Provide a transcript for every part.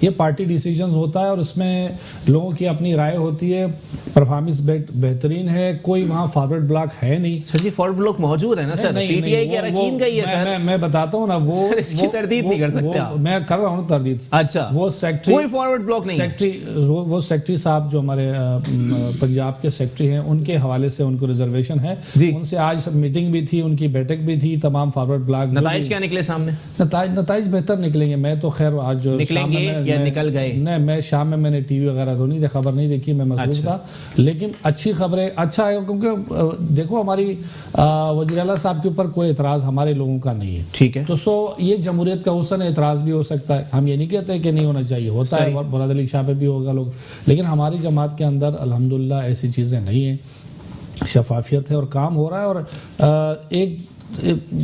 یہ party decisions ہوتا ہے اور اس میں لوگوں کی اپنی رائے ہوتی ہے. پرفارمنس بہترین ہے, کوئی وہاں فارورڈ بلاک ہے نہیں. سر جی فارورڈ بلاک موجود ہے نا سر, پی ٹی آئی کے اراکین کا ہی ہے سر. میں بتاتا ہوں نا, وہ اس کی تردید نہیں کر سکتے آپ. میں کر رہا ہوں تردید. اچھا, وہ سیکٹری, کوئی فارورڈ بلاک نہیں ہے. وہ سیکٹری صاحب جو ہمارے پنجاب کے سیکٹری ہیں, ان کے حوالے سے ان کو ریزرویشن ہے. ان سے آج میٹنگ بھی تھی, ان کی بیٹھک بھی تھی. تمام فارورڈ بلاک نتائج کیا نکلے سامنے؟ نتائج بہتر نکلیں گے. میں تو خیر آج نکلیں گے یا نکل گئے؟ نہیں, میں شام میں نے ٹی وی وغیرہ تو نہیں, خبر نہیں دیکھی, میں مصروف تھا. لیکن اچھی خبریں, اچھا ہے, کیونکہ دیکھو ہماری وزیر اعلیٰ صاحب کے اوپر کوئی اعتراض ہمارے لوگوں کا نہیں ہے. ٹھیک ہے, تو یہ جمہوریت کا حسن ہے, اعتراض بھی ہو سکتا ہے. ہم یہ نہیں کہتے کہ نہیں ہونا چاہیے, ہوتا ہے, مراد علی شاہ پہ بھی ہوگا لوگ. لیکن ہماری جماعت کے اندر الحمدللہ ایسی چیزیں نہیں ہیں, شفافیت ہے اور کام ہو رہا ہے. اور ایک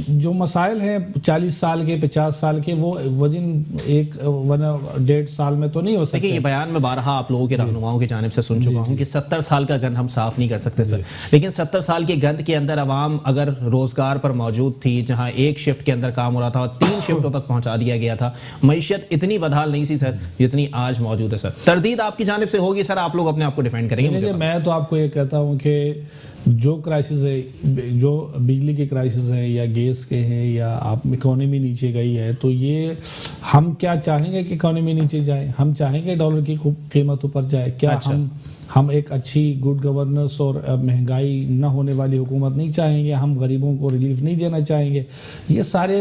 جو مسائل ہیں 40 سال کے 50 سال کے, وہ ودن 1.5 سال میں تو نہیں ہو سکتے. دیکھیں یہ بیان میں بارہا آپ لوگوں کے رہنماؤں کی جانب سے سن چکا ہوں کہ 70 سال کا گند ہم صاف نہیں کر سکتے سر. لیکن 70 سال کے گند کے اندر عوام اگر روزگار پر موجود تھی, جہاں ایک شفٹ کے اندر کام ہو رہا تھا اور 3 شفٹوں تک پہنچا دیا گیا تھا, معیشت اتنی بدحال نہیں سی سر جتنی آج موجود ہے سر. تردید آپ کی جانب سے ہوگی سر, آپ لوگ اپنے آپ کو ڈیفینڈ کریں گے. میں تو آپ کو یہ کہتا ہوں کہ جو کرائسس ہے, جو بجلی کے کرائسس ہیں یا گیس کے ہیں یا آپ اکانومی نیچے گئی ہے, تو یہ ہم کیا چاہیں گے کہ اکانومی نیچے جائے؟ ہم چاہیں گے ڈالر کی قیمت اوپر جائے. کیا ہم ایک اچھی گڈ گورننس اور مہنگائی نہ ہونے والی حکومت نہیں چاہیں گے؟ ہم غریبوں کو ریلیف نہیں دینا چاہیں گے؟ یہ سارے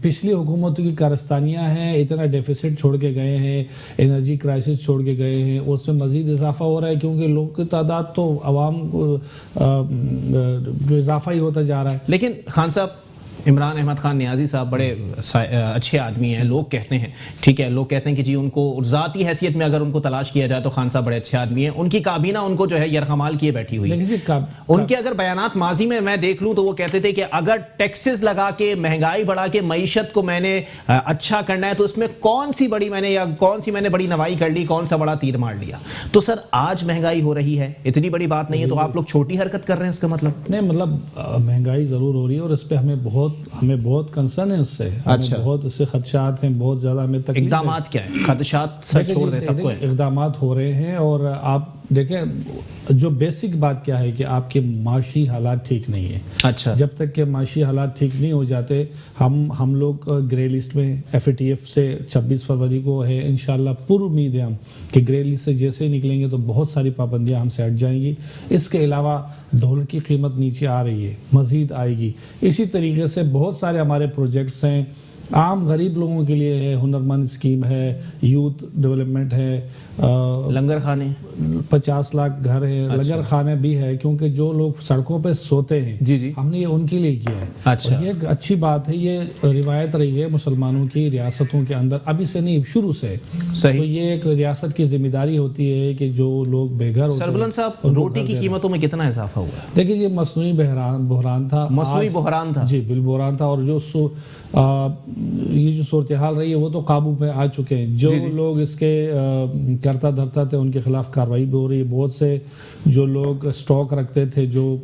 پچھلی حکومتوں کی کارستانیاں ہیں. اتنا ڈیفیسٹ چھوڑ کے گئے ہیں, انرجی کرائسس چھوڑ کے گئے ہیں, اس میں مزید اضافہ ہو رہا ہے کیونکہ لوگوں کی تعداد تو عوام کو اضافہ ہی ہوتا جا رہا ہے. لیکن خان صاحب, عمران احمد خان نیازی صاحب بڑے اچھے آدمی ہیں, لوگ کہتے ہیں, ٹھیک ہے, لوگ کہتے ہیں کہ جی ان کو ذاتی حیثیت میں اگر ان کو تلاش کیا جائے تو خان صاحب بڑے اچھے آدمی ہیں. ان کی کابینہ ان کو جو ہے یرغمال کیے بیٹھی ہوئی ہے. ان کے اگر بیانات ماضی میں دیکھ لوں تو وہ کہتے تھے کہ اگر ٹیکسز لگا کے, مہنگائی بڑھا کے معیشت کو میں نے اچھا کرنا ہے تو اس میں کون سی میں نے بڑی نوائی کر لی, کون سا بڑا تیر مار لیا. تو سر آج مہنگائی ہو رہی ہے, اتنی بڑی بات نہیں ہے, تو آپ لوگ چھوٹی حرکت کر رہے ہیں, اس کا مطلب نہیں, مطلب مہنگائی ضرور ہو رہی ہے اور اس پہ ہمیں بہت کنسرن ہے. اس سے بہت اس سے خدشات ہیں, بہت زیادہ ہمیں تکلیف. اقدامات کیا ہیں؟ خدشات سر چھوڑ دیں, سب کو اقدامات ہو رہے ہیں. اور آپ دیکھیں جو بیسک بات کیا ہے کہ آپ کے معاشی حالات ٹھیک نہیں ہیں. اچھا, جب تک کہ معاشی حالات ٹھیک نہیں ہو جاتے, ہم لوگ گرے لسٹ میں FATF سے 26 فروری کو ہے انشاءاللہ. پر امید ہے ہم کہ گرے لسٹ سے جیسے ہی نکلیں گے تو بہت ساری پابندیاں ہم سے ہٹ جائیں گی. اس کے علاوہ ڈالر کی قیمت نیچے آ رہی ہے, مزید آئے گی. اسی طریقے سے بہت سارے ہمارے پروجیکٹس ہیں عام غریب لوگوں کے لیے ہے. ہنرمند اسکیم ہے, یوتھ ڈیولپمنٹ ہے, لنگر خانے 50 لاکھ گھر ہے. لنگر خانے بھی ہے کیونکہ جو لوگ سڑکوں پہ سوتے ہیں, جی ہم نے یہ ان کے لیے کیا ہے. اچھا, یہ ایک اچھی بات ہے. یہ روایت رہی ہے مسلمانوں کی ریاستوں کے اندر, ابھی سے نہیں, شروع سے. تو یہ ایک ریاست کی ذمہ داری ہوتی ہے کہ جو لوگ بے گھر ہوتے ہیں. سربلند صاحب, روٹی کی قیمتوں میں کتنا اضافہ ہوا ہے؟ دیکھیے یہ مصنوعی بحران تھا. مصنوعی بحران تھا, جی بحران تھا. اور یہ جو صورتحال رہی ہے وہ تو قابو پہ آ چکے ہیں. جو لوگ اس کے کرتا دھرتا تھے ان کے خلاف کارروائی بھی ہو رہی ہے. بہت سے جو لوگ سٹاک رکھتے تھے, جو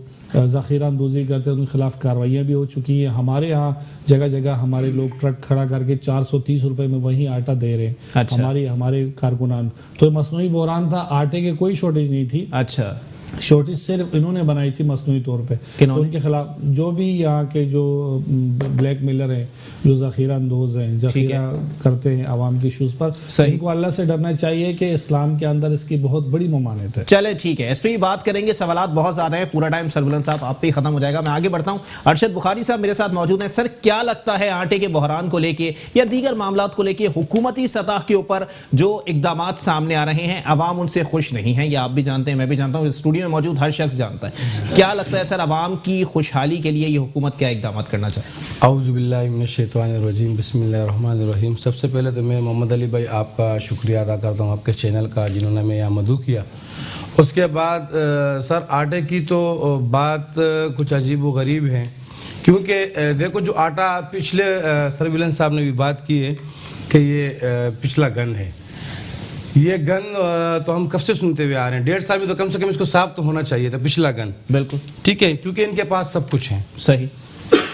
ذخیرہ اندوزی کرتے ان کے خلاف کارروائیاں بھی ہو چکی ہیں. ہمارے ہاں جگہ جگہ ہمارے لوگ ٹرک کھڑا کر کے 430 روپے میں وہی آٹا دے رہے ہیں. ہمارے کارکنان. تو یہ مصنوعی بحران تھا. آٹے کی کوئی شارٹیج نہیں تھی. اچھا, شارٹیج صرف انہوں نے بنائی تھی مصنوعی طور پہ. تو ان کے خلاف جو بھی یہاں کے جو بلیک میلر ہیں, جو ذخیرہ اندوز ہیں, ذخیرہ کرتے ہیں عوام کی ایشوز پر, ان کو اللہ سے ڈرنا چاہیے کہ اسلام کے اندر اس کی بہت بڑی ممانعت ہے. چلے ٹھیک ہے, اس پہ بات کریں گے. سوالات بہت زیادہ ہیں, پورا ٹائم سربلند صاحب آپ پہ ہی ختم ہو جائے گا. میں آگے بڑھتا ہوں. ارشد بخاری صاحب میرے ساتھ موجود ہیں. سر کیا لگتا ہے آٹے کے بحران کو لے کے یا دیگر معاملات کو لے کے حکومتی سطح کے اوپر جو اقدامات سامنے آ رہے ہیں, عوام ان سے خوش نہیں ہیں؟ یہ آپ بھی جانتے ہیں, میں بھی جانتا ہوں, اسٹوڈیو میں موجود ہر شخص جانتا ہے. کیا لگتا ہے سر عوام کی خوشحالی کے لیے یہ حکومت کیا اقدامات کرنا چاہے؟ اعوذ باللہ من الشیطان الرجیم, بسم اللہ الرحمن الرحیم. سب سے پہلے تو میں محمد علی بھائی آپ کا شکریہ ادا کرتا ہوں, آپ کے چینل کا, جنہوں نے میں یہاں مدعو کیا. اس کے بعد سر آٹے کی تو بات کچھ عجیب و غریب ہے, کیونکہ دیکھو جو آٹا پچھلے سربلند صاحب نے بھی بات کی ہے کہ یہ پچھلا گن ہے. یہ گن تو ہم کب سے سنتے ہوئے آ رہے ہیں, 1.5 سال میں تو کم سے کم اس کو صاف تو ہونا چاہیے تھا پچھلا گن. بالکل ٹھیک ہے, کیونکہ ان کے پاس سب کچھ ہے. صحیح.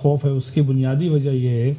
خوف ہے. اس کی بنیادی وجہ یہ ہے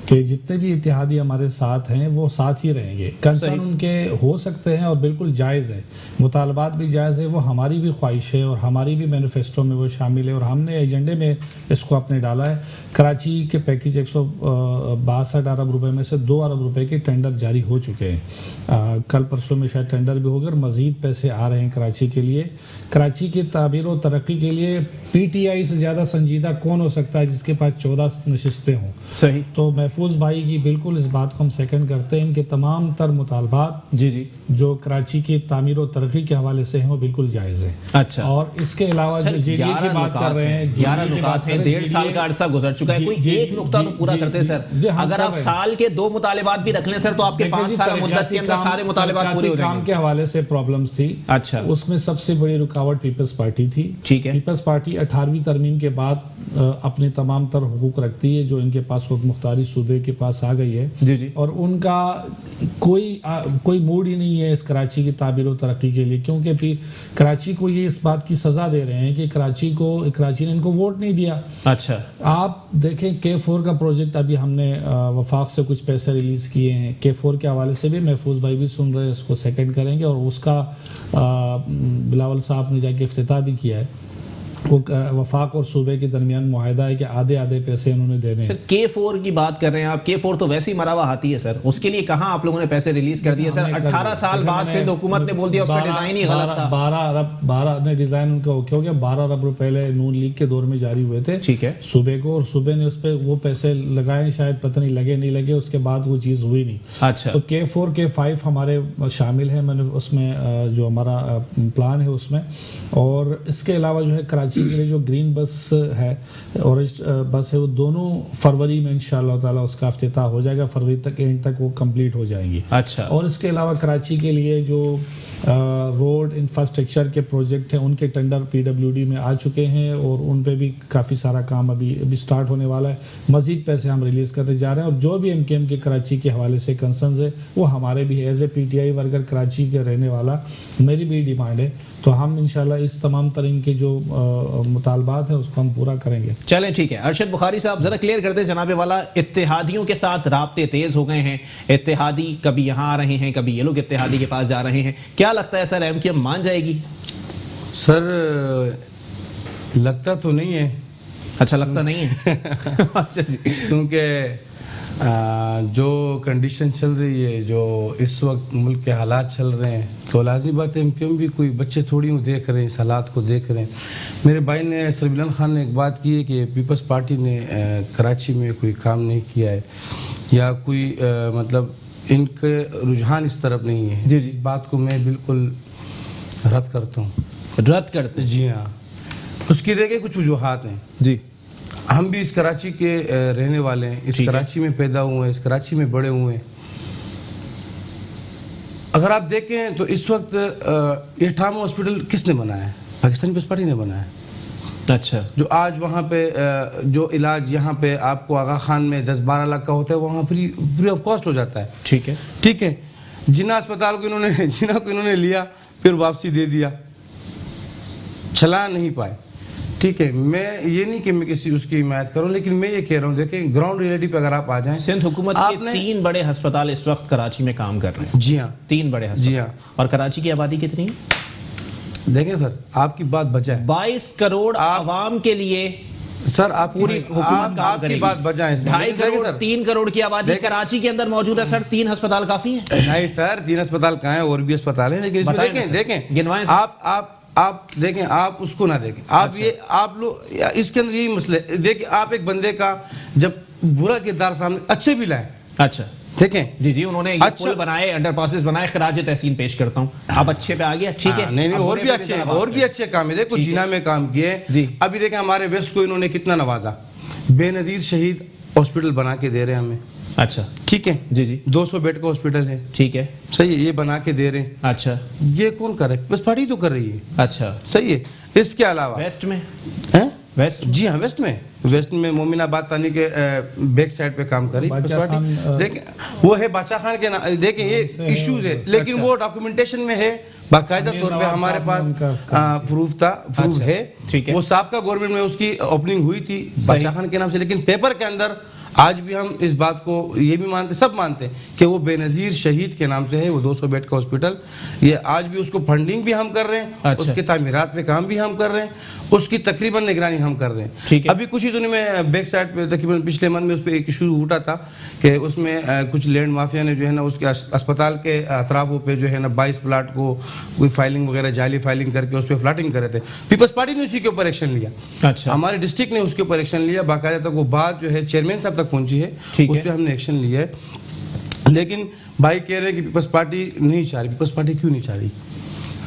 کہ جتنے بھی اتحادی ہمارے ساتھ ہیں وہ ساتھ ہی رہیں گے. کنسرن ان کے ہو سکتے ہیں اور بالکل جائز ہے, مطالبات بھی جائز ہے, وہ ہماری بھی خواہش ہے اور ہماری بھی مینیفیسٹو میں وہ شامل ہے اور ہم نے ایجنڈے میں اس کو اپنے ڈالا ہے. کراچی کے پیکیج 162 ارب روپے میں سے 2 ارب روپے کے ٹینڈر جاری ہو چکے ہیں. کل پرسوں میں شاید ٹینڈر بھی ہو گئے اور مزید پیسے آ رہے ہیں کراچی کے لیے. کراچی کی تعمیر و ترقی کے لیے پی ٹی آئی سے زیادہ سنجیدہ کون ہو سکتا ہے جس کے پاس 14 نشستیں ہوں. صحیح. تو محفوظ بھائی کی بالکل اس بات کو ہم سیکنڈ کرتے ہیں. ان کے تمام تر مطالبات جی جو کراچی کی تعمیر و ترقی کے حوالے سے ہیں وہ بالکل جائز ہیں. اچھا. اور اس کے علاوہ جو جے ڈی اے کی بات کر رہے ہیں, 11 نکات ہیں, 1.5 سال کا عرصہ گزر چکا ہے, کوئی ایک نقطہ تو پورا کرتے سر. اگر آپ سال کے 2 مطالبات بھی رکھ لیں سر تو آپ کے 5 سال مدت کے اندر سارے مطالبات پورے ہو جائیں گے. کام کے حوالے سے پرابلمز تھی. اچھا. اس میں سب سے بڑی رکاوٹ پیپلز پارٹی تھی. ٹھیک ہے. پیپلز پارٹی 18ویں ترمیم کے بعد اپنے تمام تر حقوق رکھتی ہے جو ان کے پاس خود مختاری صوبے کے پاس آ گئی ہے. جی. اور ان کا کوئی موڈ ہی نہیں ہے اس کراچی کی تعمیر و ترقی کے لیے, کیونکہ پھر کراچی کو یہ اس بات کی سزا دے رہے ہیں کہ کراچی نے ان کو ووٹ نہیں دیا. اچھا. آپ دیکھیں K4 کا پروجیکٹ ابھی ہم نے وفاق سے کچھ پیسے ریلیز کیے ہیں. K4 کے حوالے سے بھی محفوظ بھائی بھی سن رہے ہیں, اس کو سیکنڈ کریں گے. اور اس کا بلاول صاحب نے جا کے افتتاح بھی کیا ہے. وہ وفاق اور صوبے کے درمیان معاہدہ ہے کہ آدھے پیسے انہوں نے دینے ہیں. سر K4 کی بات کر رہے ہیں آپ, K4 تو ویسے ہی مرا ہوا ہاتھی ہے سر, اس کے لیے کہاں آپ لوگوں نے پیسے ریلیز کر دیے سر؟ 18 سال بعد سے حکومت نے بول دیا اس کا ڈیزائن ہی غلط تھا. 12 نے ڈیزائن ان کا اوکے ہو گیا. 12 ارب روپے پہلے نون لیگ کے دور میں جاری ہوئے تھے. ٹھیک ہے. صوبے کو, اور صوبے نے اس پہ وہ پیسے لگائے, شاید پتہ نہیں لگے نہیں لگے, اس کے بعد وہ چیز ہوئی نہیں. اچھا. تو K4 K5 ہمارے شامل ہیں, میں نے اس میں جو ہمارا پلان ہے اس میں. اور اس کے علاوہ جو ہے کراچی کے لیے جو گرین بس ہے, اورنج بس ہے, وہ دونوں فروری میں انشاءاللہ تعالی اس کا افتتاح ہو جائے گا. فروری تک اینڈ تک وہ کمپلیٹ ہو جائیں گی. اچھا. اور اس کے علاوہ کراچی کے لیے جو روڈ انفراسٹرکچر کے پروجیکٹ ہیں ان کے ٹینڈر PWD میں آ چکے ہیں اور ان پہ بھی کافی سارا کام ابھی سٹارٹ ہونے والا ہے. مزید پیسے ہم ریلیز کرنے جا رہے ہیں. اور جو بھی MKM کے کراچی کے حوالے سے کنسرنز ہے وہ ہمارے بھی as a PTI worker Karachi کے رہنے والا میری بھی ڈیمانڈ ہے. تو ہم انشاءاللہ اس تمام ترین کے جو مطالبات ہیں اس کو ہم پورا کریں گے. چلیں ٹھیک ہے. ارشد بخاری صاحب ذرا کلیئر کر دیں جناب والا, اتحادیوں کے ساتھ رابطے تیز ہو گئے ہیں, اتحادی کبھی یہاں آ رہے ہیں, کبھی یہ لوگ اتحادی کے پاس جا رہے ہیں, کیا لگتا ہے سر MKM مان جائے گی؟ سر لگتا تو نہیں ہے. اچھا, لگتا نہیں ہے. اچھا جی. کیونکہ جو کنڈیشن چل رہی ہے, جو اس وقت ملک کے حالات چل رہے ہیں, تو لازمی بات ہے MKM بھی کوئی بچے تھوڑی ہوں دیکھ رہے ہیں, اس حالات کو دیکھ رہے ہیں. میرے بھائی نے سربلند خان نے ایک بات کی ہے کہ پیپلز پارٹی نے کراچی میں کوئی کام نہیں کیا ہے یا کوئی مطلب ان کے رجحان اس طرف نہیں ہے. جی. اس بات کو میں بالکل رد کرتا ہوں. رد کرتے ہیں؟ جی ہاں. اس کی دیکھیں کچھ وجوہات ہیں. جی. ہم بھی اس کراچی کے رہنے والے ہیں, اس کراچی میں پیدا ہوئے ہیں, اس کراچی میں بڑے ہوئے ہیں. اگر آپ دیکھیں تو اس وقت یہ ٹراما ہاسپٹل کس نے بنایا ہے؟ پاکستانی پیپلز پارٹی نے بنایا ہے. اچھا. جو آج وہاں پہ جو علاج یہاں پہ آپ کو آغا خان میں 10-12 لاکھ کا ہوتا ہے, وہاں فری آف کاسٹ ہو جاتا ہے. ٹھیک ہے. ٹھیک ہے. جنا اسپتال کو انہوں نے لیا, پھر واپسی دے دیا, چلا نہیں پائے. ٹھیک ہے. میں یہ نہیں کہ میں کسی اس کی حمایت کروں, لیکن میں یہ کہہ رہا ہوں دیکھیں گراؤنڈ ریئلٹی پہ اگر آپ آ جائیں, سندھ حکومت کے 3 بڑے ہسپتال اس وقت کراچی میں کام کر رہے ہیں. جی ہاں. 3 بڑے ہسپتال. جی ہاں. اور کراچی کی آبادی کتنی ہے؟ دیکھیں سر, آپ کی بات بچائیں. 22 کروڑ عوام کے لیے سر آپ پوری حکومت آپ کی بات بجائیں. 2.5 کروڑ 3 کروڑ کی آبادی کراچی کے اندر موجود ہے سر. 3 ہسپتال کافی ہیں؟ نہیں سر, 3 ہسپتال کہاں ہیں, اور بھی ہسپتال ہیں, لیکن اس میں دیکھیں گنوائیں. آپ دیکھیں, آپ اس کو نہ دیکھیں. آپ لوگ اس کے اندر یہی مسئلہ ہے. دیکھیں آپ ایک بندے کا جب برا کردار سامنے, اچھے بھی لائیں. اچھا دیکھیں. جی انہوں نے یہ پل بنائے, انڈر پاسز بنائے, خراج تحسین پیش کرتا ہوں. آپ اچھے پہ آ گیا. ٹھیک ہے. نہیں اور بھی اچھے کام ہے. دیکھو جینا میں کام کیے. ابھی دیکھیں ہمارے ویسٹ کو انہوں نے کتنا نوازا. بے نظیر شہید ہاسپٹل بنا کے دے رہے ہیں ہمیں. اچھا. ٹھیک ہے. جی 200 بیڈ کا ہاسپٹل ہے. ٹھیک ہے. صحیح ہے. یہ بنا کے دے رہے ہیں. اچھا. یہ کون کر رہا ہے؟ بس پارٹی تو کر رہی ہے. اچھا. صحیح ہے. اس کے علاوہ ویسٹ میں ویسٹ جی ہاں ویسٹ میں مومن آباد تانی کے بیک سائڈ پہ کام کری دیکھیں وہ ہے باچا خان کے دیکھیں یہ ایشوز ہے لیکن وہ ڈاکومنٹیشن میں ہے باقاعدہ طور پہ ہمارے پاس پروف ہے وہ سابقہ گورنمنٹ میں اس کی اوپننگ ہوئی تھی باچا خان کے نام سے لیکن پیپر کے اندر آج بھی ہم اس بات کو یہ بھی مانتے سب مانتے ہیں کہ وہ بے نظیر شہید کے نام سے ہے وہ 200 بیڈ کا ہاسپٹل یہ آج بھی اس کو فنڈنگ بھی ہم کر رہے ہیں اس کے تعمیرات پہ کام بھی ہم کر رہے ہیں اس کی تقریباً نگرانی ہم کر رہے ہیں ابھی کچھ ہی دنوں میں بیک سائڈ پہ تقریباً پچھلے منتھ میں اس پہ ایک ایشو اٹھا تھا کہ اس میں کچھ لینڈ مافیا نے جو ہے نا اس کے اسپتال کے اطرافوں پہ جو ہے نا 22 پلاٹ کو کوئی فائلنگ وغیرہ جعلی فائلنگ کر کے اس پہ فلاٹنگ کرے تھے پیپلز پارٹی نے اسی کے اوپر ایکشن لیا ہمارے ڈسٹرکٹ نے اس کے اوپر ایکشن لیا باقاعدہ تک وہ بات جو ہے چیئرمین صاحب تک پہنچی ہے اس پہ ہم نے ایکشن لیا ہے لیکن بھائی کہہ رہے ہیں کہ پیپلز پارٹی نہیں چاہ رہی پیپلز پارٹی کیوں نہیں چاہ رہی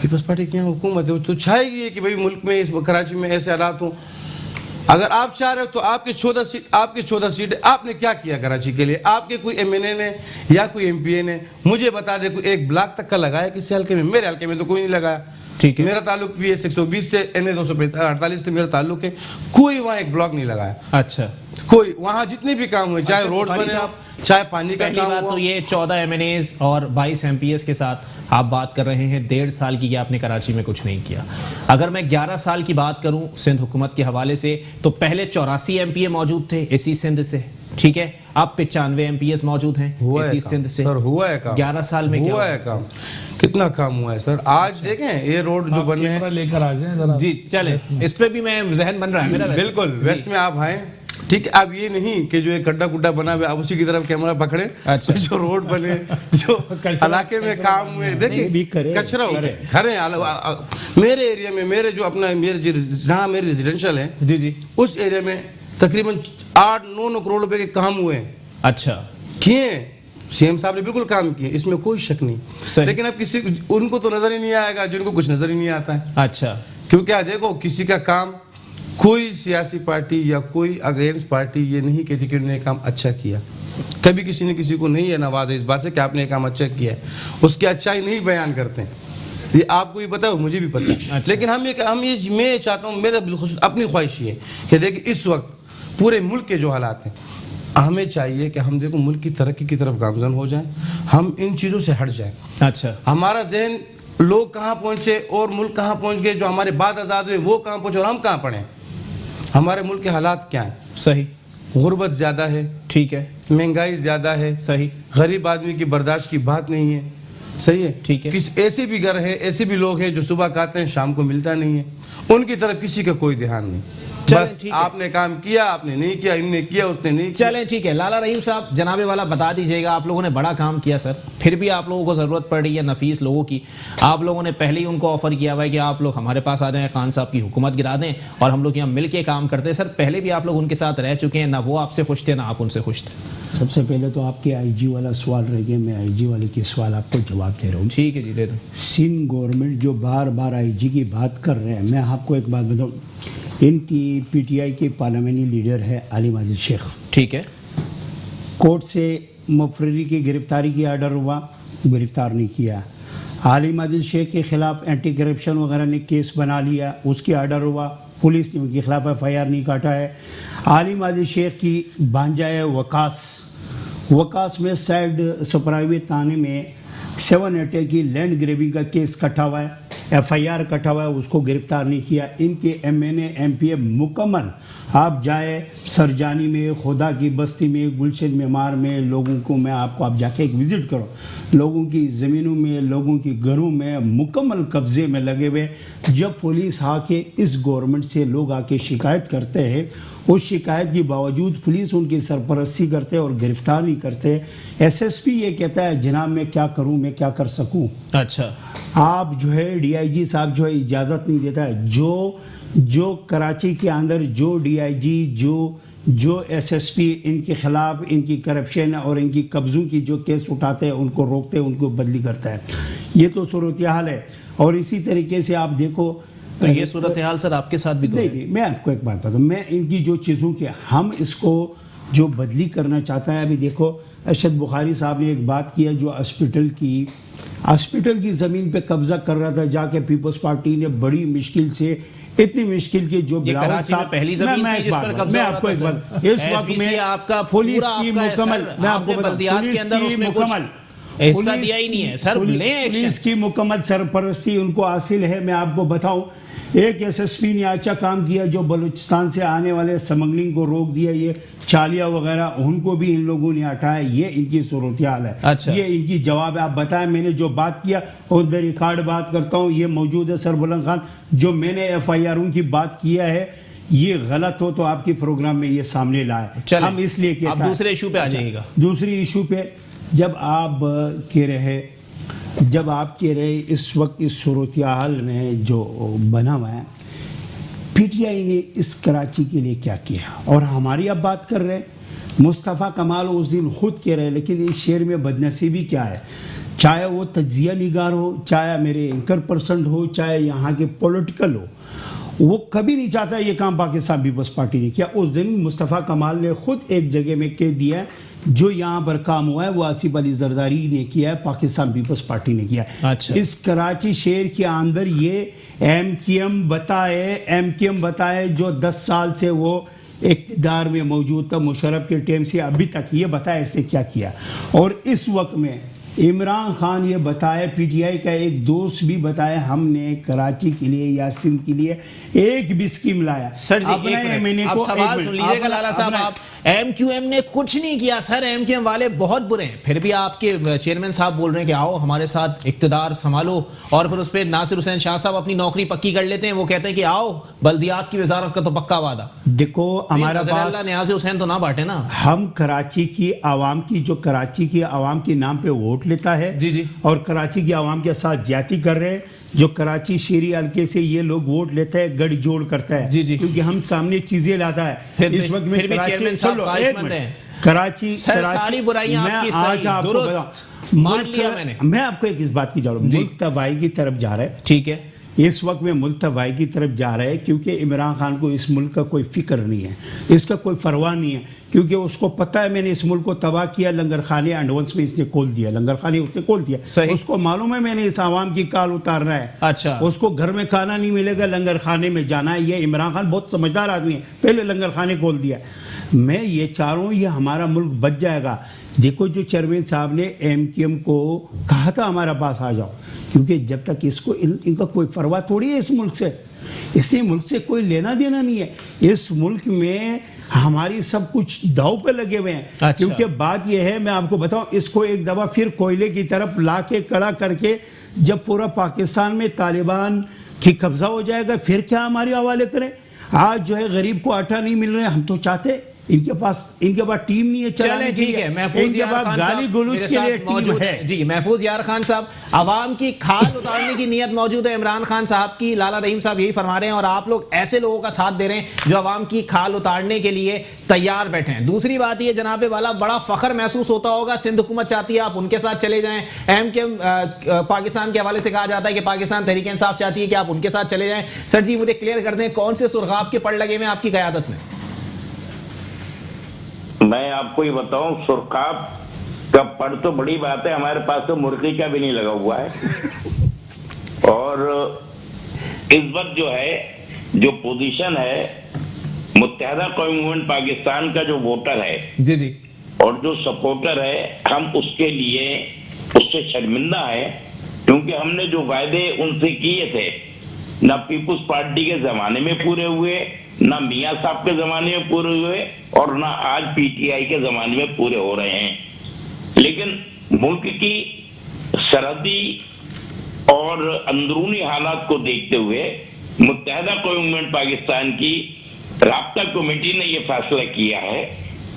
پیپلز پارٹی کی حکومت ہے تو چاہے گی کہ بھائی ملک میں اس کراچی میں ایسے حالات ہوں اگر آپ چاہ رہے ہو تو آپ کے 14 سیٹ آپ نے کیا کیا کراچی کے لیے آپ کے کوئی ایم این اے نے یا کوئی ایم پی اے نے مجھے بتا دے کوئی ایک بلاک تک کا لگایا کسی حلقے میں میرے حلقے میں تو کوئی نہیں لگایا میرا تعلق بھی ہے 120 سے این 248 سے میرا تعلق ہے کوئی وہاں ایک بلاک نہیں لگایا اچھا کوئی وہاں جتنے بھی کام ہوئے چاہے روڈ بنے چاہے پانی کا کام ہوا تو یہ 14 ایم این ایز اور 22 ایم پی ایس کے ساتھ آپ بات کر رہے ہیں 1.5 سال کی کہ آپ نے کراچی میں کچھ نہیں کیا اگر میں 11 سال کی بات کروں سندھ حکومت کے حوالے سے تو پہلے 84 ایم پی اے موجود تھے اسی سندھ سے ٹھیک ہے اب 95 ایم پی ایس موجود ہیں اسی سندھ سے سر ہوا ہے کام 11 سال میں ہوا ہے کام کتنا کام ہوا ہے سر آج دیکھیں یہ روڈ جو بن رہے ہیں لے کر آ جائیں جی چلیں اس پہ بھی میں ذہن بن رہا ہے میرا بالکل ویسٹ میں آپ آئیں ٹھیک ہے اب یہ نہیں کہ جو ایک گڈھا گڈھا بنا ہوا آپ اسی کی طرف کیمرہ پکڑے جو روڈ بنے جو علاقے میں کام ہوئے دیکھیں کچرا اٹھے گھریں میرے ایریا میں میرے جو اپنا جہاں میرے ریزیڈینشل ہیں جی جی اس ایریا میں تقریباً 8-9 کروڑ روپے کے کام ہوئے ہیں اچھا کیے سی ایم صاحب نے بالکل کام کیے اس میں کوئی شک نہیں لیکن اب کسی ان کو تو نظر ہی نہیں آئے گا جن کو کچھ نظر ہی نہیں آتا ہے اچھا کیونکہ دیکھو کسی کا کام کوئی سیاسی پارٹی یا کوئی اگینسٹ پارٹی یہ نہیں کہتی کہ انہوں نے کام اچھا کیا کبھی کسی نے کسی کو نہیں ہے نوازا اس بات سے کہ آپ نے کام اچھا کیا ہے اس کی اچھائی نہیں بیان کرتے ہیں یہ آپ کو بھی پتا ہے مجھے بھی پتا ہے لیکن میں چاہتا ہوں میرا بالخصوص اپنی خواہش یہ ہے کہ دیکھیں اس وقت پورے ملک کے جو حالات ہیں ہمیں چاہیے کہ ہم دیکھو ملک کی ترقی کی طرف گامزن ہو جائیں ہم ان چیزوں سے ہٹ جائیں اچھا ہمارا ذہن لوگ کہاں پہنچے اور ملک کہاں پہنچ گئے جو ہمارے بعد آزاد ہوئے وہ کہاں پہنچے اور ہم کہاں پڑے ہمارے ملک کے حالات کیا ہیں صحیح غربت زیادہ ہے ٹھیک ہے مہنگائی زیادہ ہے صحیح غریب آدمی کی برداشت کی بات نہیں ہے صحیح ہے ٹھیک ہے ایسے بھی گھر ہے ایسے بھی لوگ ہیں جو صبح کھاتے ہیں شام کو ملتا نہیں ہے ان کی طرف کسی کا کوئی دھیان نہیں بس آپ نے کام کیا آپ نے نہیں کیا ان نے کیا اس نے نہیں کیا چلیں ٹھیک ہے لالا رحیم صاحب جناب والا بتا دیجئے گا آپ لوگوں نے بڑا کام کیا سر پھر بھی آپ لوگوں کو ضرورت پڑ رہی ہے نفیس لوگوں کی آپ لوگوں نے پہلے ہی ان کو آفر کیا ہوا ہے کہ آپ لوگ ہمارے پاس آ جائیں خان صاحب کی حکومت گرا دیں اور ہم لوگ یہاں مل کے کام کرتے ہیں سر پہلے بھی آپ لوگ ان کے ساتھ رہ چکے ہیں نہ وہ آپ سے خوش تھے نہ آپ ان سے خوش تھے سب سے پہلے تو آپ کے آئی جی والا سوال رہ گیا میں آئی جی والے کے سوال آپ کو جواب دے رہا ہوں ٹھیک ہے جی دے دوں سندھ گورنمنٹ جو بار بار آئی جی کی بات کر رہے ہیں میں آپ کو ایک بات بتاؤں ان کی پی ٹی آئی کے پارلیمنٹری لیڈر ہے عالم عادل شیخ ٹھیک ہے کورٹ سے مفرری کی گرفتاری کی آرڈر ہوا گرفتار نہیں کیا عالم عادل شیخ کے خلاف اینٹی کرپشن وغیرہ نے کیس بنا لیا اس کی آرڈر ہوا پولیس نے ان کے خلاف ایف آئی آر نہیں کاٹا ہے عالم عادل شیخ کی بھانجا ہے وکاس میں سائڈ سپراوی تانے میں 780 کی لینڈ گریبنگ کا کیس کٹا ہوا ہے ایف آئی آر کٹا ہوا ہے اس کو گرفتار نہیں کیا ان کے M N A M P A مکمل آپ جائے سرجانی میں خدا کی بستی میں گلشن معمار میں لوگوں کو میں آپ کو آپ جا کے ایک وزٹ کرو لوگوں کی زمینوں میں لوگوں کی گھروں میں مکمل قبضے میں لگے ہوئے جب پولیس آ کے اس گورنمنٹ سے لوگ آ کے شکایت کرتے ہیں اس شکایت کے باوجود پولیس ان کی سرپرستی کرتے اور گرفتار نہیں کرتے ایس ایس پی یہ کہتا ہے جناب میں کیا کروں میں کیا کر سکوں اچھا آپ جو ہے ڈی آئی جی صاحب جو ہے اجازت نہیں دیتا ہے جو کراچی کے اندر جو ڈی آئی جی جو ایس ایس پی ان کے خلاف ان کی کرپشن اور ان کی قبضوں کی جو کیس اٹھاتے ہیں ان کو روکتے ہیں ان کو بدلی کرتا ہے یہ تو صورتحال ہے اور اسی طریقے سے آپ دیکھو تو یہ صورتحال سر آپ کے ساتھ بھی تو ہے نہیں میں آپ کو ایک بات بتاؤں میں ان کی جو چیزوں کے ہم اس کو جو بدلی کرنا چاہتا ہے ابھی دیکھو ارشد بخاری صاحب نے ایک بات کیا جو ہاسپٹل کی زمین پہ قبضہ کر رہا تھا، جا کے پیپلز پارٹی نے بڑی مشکل سے، اتنی مشکل کہ جو بلاول صاحب پہلی زمین تھی جس پر قبضہ ہو رہا تھا، اس وقت میں آپ کا پولیس کی مکمل، میں آپ کو بلدیات کے اندر اس میں کچھ حصہ دیا ہی نہیں ہے سر، پولیس کی مکمل سرپرستی ان کو حاصل ہے۔ میں آپ کو بتاؤں، ایک ایس ایس پی نے اچھا کام کیا جو بلوچستان سے آنے والے سمگلنگ کو روک دیا، یہ چالیہ وغیرہ ان کو بھی ان لوگوں نے ہٹایا، یہ ان کی صورتحال ہے، یہ ان کی جواب ہے۔ آپ بتائیں، میں نے جو بات کیا اور دا ریکارڈ بات کرتا ہوں، یہ موجود ہے سر بلند خان، جو میں نے ایف آئی آروں کی بات کیا ہے یہ غلط ہو تو آپ کے پروگرام میں یہ سامنے لائے۔ ہم اس لیے کہتا ہے، آپ دوسرے ایشو پہ آ جائیے گا۔ دوسری ایشو پہ جب آپ کہہ رہے اس وقت اس صورتحال میں جو بنا ہوا ہے، پی ٹی آئی نے اس کراچی کے لیے کیا کیا، اور ہماری اب بات کر رہے ہیں، مصطفیٰ کمال اس دن خود کہہ رہے، لیکن اس شعر میں بدنصیبی کیا ہے، چاہے وہ تجزیہ نگار ہو، چاہے میرے اینکر پرسنٹ ہو، چاہے یہاں کے پولیٹیکل ہو، وہ کبھی نہیں چاہتا یہ کام پاکستان پیپلز پارٹی نے کیا۔ اس دن مصطفیٰ کمال نے خود ایک جگہ میں کہہ دیا ہے جو یہاں پر کام ہوا ہے وہ آصف علی زرداری نے کیا ہے، پاکستان پیپلز پارٹی نے کیا ہے۔ اس کراچی شہر کے اندر یہ ایم کیو ایم بتائے جو 10 سال سے وہ اقتدار میں موجود تھا مشرف کے ٹائم سے ابھی تک، یہ بتائے اس نے کیا کیا۔ اور اس وقت میں عمران خان یہ بتائے، پی ٹی آئی کا ایک دوست بھی بتائے، ہم نے کراچی کے لیے یا سندھ کے لیے ایک بھی اسکیم لایا۔ سر جی آپ سوال سن لیجئے گا لالا صاحب، آپ ایم کیو ایم نے کچھ نہیں کیا سر، ایم کیو ایم والے بہت برے ہیں، پھر بھی آپ کے چیئرمین صاحب بول رہے ہیں کہ آؤ ہمارے ساتھ اقتدار سنبھالو، اور پھر اس پہ ناصر حسین شاہ صاحب اپنی نوکری پکی کر لیتے ہیں، وہ کہتے ہیں کہ آؤ بلدیات کی وزارت کا تو پکا وعدہ۔ دیکھو ہمارا پاس نیاز حسین تو نہ بانٹے نا، ہم کراچی کی عوام کی جو کراچی کی عوام کے نام پہ ووٹ لیتا ہے اور کراچی کی عوام کے ساتھ زیادتی کر رہے ہیں، جو کراچی شہری حلقے سے یہ لوگ ووٹ لیتا ہے گڑھ جوڑ کرتا ہے، کیونکہ ہم سامنے چیزیں لاتا ہے۔ اس وقت میں کراچی ساری برائیاں آپ کی صحیح درست مان لیا میں نے، میں آپ کو ایک اس بات کی جا رہا ہوں، ملک تباہی کی طرف جا رہا ہے، ٹھیک ہے، اس وقت میں ملک تباہی کی طرف جا رہا ہے، کیونکہ عمران خان کو اس ملک کا کوئی فکر نہیں ہے، اس کا کوئی پرواہ نہیں ہے، کیونکہ اس کو پتہ ہے میں نے اس ملک کو تباہ کیا، لنگر خانے ایڈوانس میں اس نے کھول دیا، لنگر خانے اس نے کھول دیا، اس کو معلوم ہے میں نے اس عوام کی کال اتارنا ہے، اچھا اس کو گھر میں کھانا نہیں ملے گا، لنگر خانے میں جانا ہے۔ یہ عمران خان بہت سمجھدار آدمی ہے، پہلے لنگر خانے کھول دیا۔ میں یہ چاہ رہا ہوں یہ ہمارا ملک بچ جائے گا۔ دیکھو جو چیئرمین صاحب نے ایم کیو ایم کو کہا تھا ہمارا پاس آ جاؤ، کیونکہ جب تک اس کو ان کا کوئی پرواہ تھوڑی ہے اس ملک سے، اس نے ملک سے کوئی لینا دینا نہیں ہے، اس ملک میں ہماری سب کچھ داؤ پہ لگے ہوئے ہیں۔ کیونکہ بات یہ ہے، میں آپ کو بتاؤں، اس کو ایک دفعہ پھر کوئلے کی طرف لا کے کڑا کر کے جب پورا پاکستان میں طالبان کی قبضہ ہو جائے گا پھر کیا ہمارے حوالے کریں۔ آج جو ہے غریب کو آٹا نہیں مل رہا ہے، ہم تو چاہتے ان کے پاس ٹیم نہیں ہے چلانے کے لیے، ان کے پاس گالی گلوچ کے لیے ٹیم ہے۔ جی محفوظ یار خان صاحب، عوام کی کھال اتارنے کی نیت موجود ہے عمران خان صاحب کی، لالا رحیم صاحب یہی فرما رہے ہیں، اور آپ لوگ ایسے لوگوں کا ساتھ دے رہے ہیں جو عوام کی کھال اتارنے کے لیے تیار بیٹھے ہیں۔ دوسری بات یہ جناب والا، بڑا فخر محسوس ہوتا ہوگا، سندھ حکومت چاہتی ہے آپ ان کے ساتھ چلے جائیں، ایم کے پاکستان کے حوالے سے کہا جاتا ہے کہ پاکستان تحریک انصاف چاہتی ہے کہ آپ ان کے ساتھ چلے جائیں۔ سر جی مجھے کلیئر کر دیں کون سے سرغاب کے پڑ لگے ہوئے آپ کی قیادت میں؟ میں آپ کو یہ بتاؤں، سرخاب کا پڑ تو بڑی بات ہے، ہمارے پاس تو مرغی کا بھی نہیں لگا ہوا ہے، اور اس وقت جو ہے جو پوزیشن ہے متحدہ قومی موومنٹ پاکستان کا جو ووٹر ہے جی اور جو سپورٹر ہے، ہم اس کے لیے اس سے شرمندہ ہیں، کیونکہ ہم نے جو وعدے ان سے کیے تھے نہ پیپلز پارٹی کے زمانے میں پورے ہوئے، نہ میاں صاحب کے زمانے میں پورے ہوئے، اور نہ آج پی ٹی آئی کے زمانے میں پورے ہو رہے ہیں۔ لیکن ملک کی سرحدی اور اندرونی حالات کو دیکھتے ہوئے متحدہ قومی موومنٹ پاکستان کی رابطہ کمیٹی نے یہ فیصلہ کیا ہے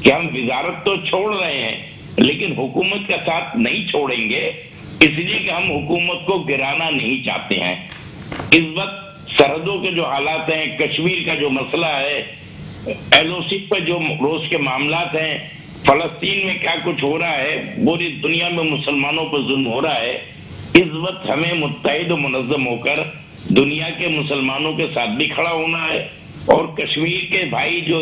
کہ ہم وزارت تو چھوڑ رہے ہیں لیکن حکومت کا ساتھ نہیں چھوڑیں گے، اس لیے کہ ہم حکومت کو گرانا نہیں چاہتے ہیں۔ اس وقت سرحدوں کے جو حالات ہیں، کشمیر کا جو مسئلہ ہے، ایل او سی پر جو روز کے معاملات ہیں، فلسطین میں کیا کچھ ہو رہا ہے، پوری دنیا میں مسلمانوں پر ظلم ہو رہا ہے، اس وقت ہمیں متحد و منظم ہو کر دنیا کے مسلمانوں کے ساتھ بھی کھڑا ہونا ہے، اور کشمیر کے بھائی جو